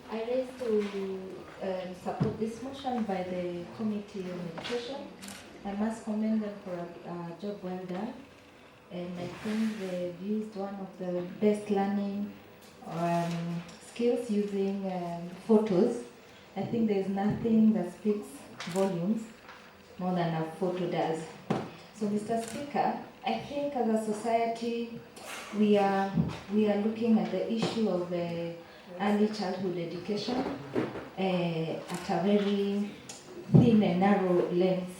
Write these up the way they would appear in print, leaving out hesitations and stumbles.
I raise to support this motion by the Committee on Education. I must commend them for a job well done. And I think they've used one of the best learning skills using photos. I think there's nothing that speaks volumes more than a photo does. So, Mr. Speaker, I think as a society, we are looking at the issue of early childhood education at a very thin and narrow lens.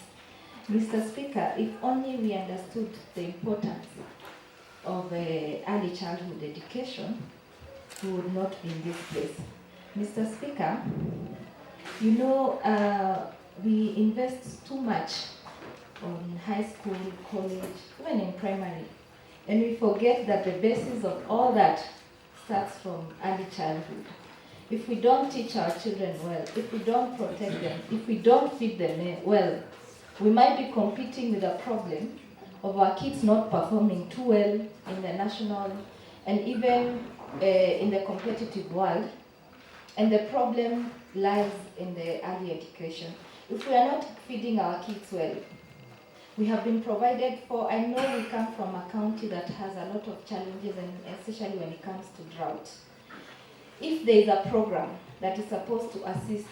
Mr. Speaker, if only we understood the importance of early childhood education, we would not be in this place. Mr. Speaker, you know, we invest too much on high school, college, even in primary, and we forget that the basis of all that starts from early childhood. If we don't teach our children well, if we don't protect them, if we don't feed them well, we might be competing with a problem of our kids not performing too well in the national and even in the competitive world. And the problem lies in the early education. If we are not feeding our kids well, we have been provided for, I know we come from a county that has a lot of challenges, and especially when it comes to drought. If there is a program that is supposed to assist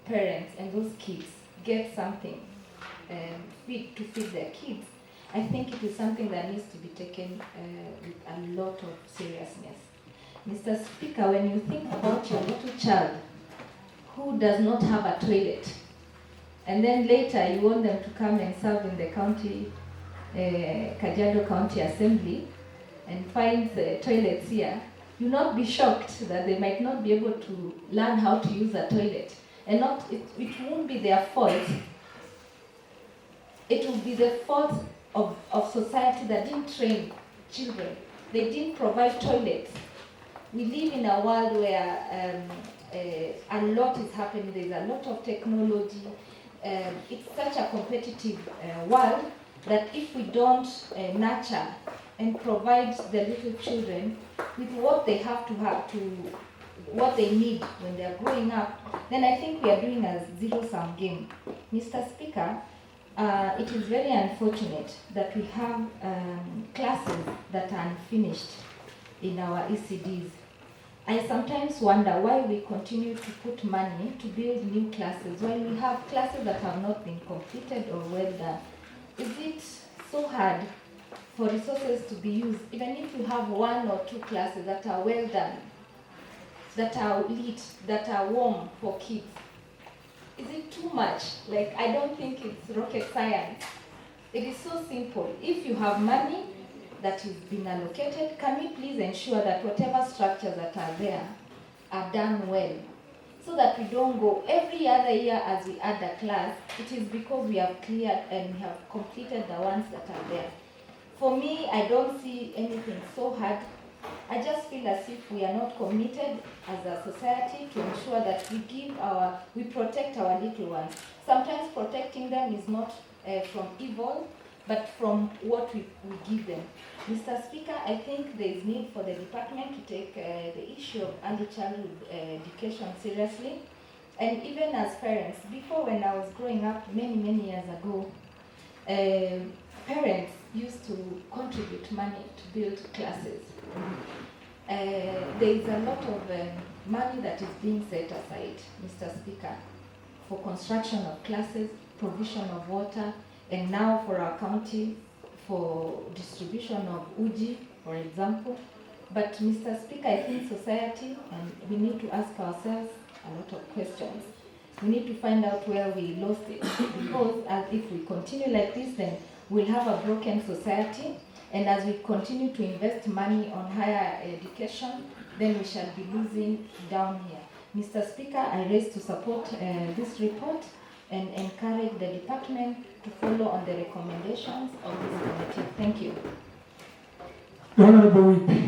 parents and those kids get something to feed their kids, I think it is something that needs to be taken with a lot of seriousness. Mr. Speaker, when you think about your little child who does not have a toilet, and then later you want them to come and serve in the county, KAJIADO County Assembly, and find the toilets here, you'll not be shocked that they might not be able to learn how to use a toilet. And it won't be their fault. It will be the fault of society that didn't train children. They didn't provide toilets. We live in a world where a lot is happening. There's a lot of technology. It's such a competitive world that if we don't nurture and provide the little children with what they have to what they need when they're growing up, then I think we are doing a zero-sum game. Mr. Speaker, it is very unfortunate that we have classes that are unfinished in our ECDs. I sometimes wonder why we continue to put money to build new classes while we have classes that have not been completed or well done. Is it so hard for resources to be used, even if you have one or two classes that are well done, that are lit, that are warm for kids? Is it too much? Like, I don't think it's rocket science. It is so simple. If you have money that is being allocated, can we please ensure that whatever structures that are there are done well, so that we don't go every other year as we add a class, it is because we have cleared and we have completed the ones that are there. For me, I don't see anything so hard. I just feel as if we are not committed as a society to ensure that we protect our little ones. Sometimes protecting them is not from evil, but from what we give them. Mr. Speaker, I think there is need for the department to take the issue of early childhood education seriously. And even as parents, before when I was growing up many years ago, parents used to contribute money to build classes. There is a lot of money that is being set aside, Mr. Speaker, for construction of classes, provision of water, and now for our county for distribution of uji, for example. But Mr. Speaker, I think society, and we need to ask ourselves a lot of questions. We need to find out where we lost it, because if we continue like this, then we'll have a broken society, and as we continue to invest money on higher education, then we shall be losing down here. Mr. Speaker, I raise to support this report and encourage the department to follow on the recommendations of this committee. Thank you. The Honorable Whip.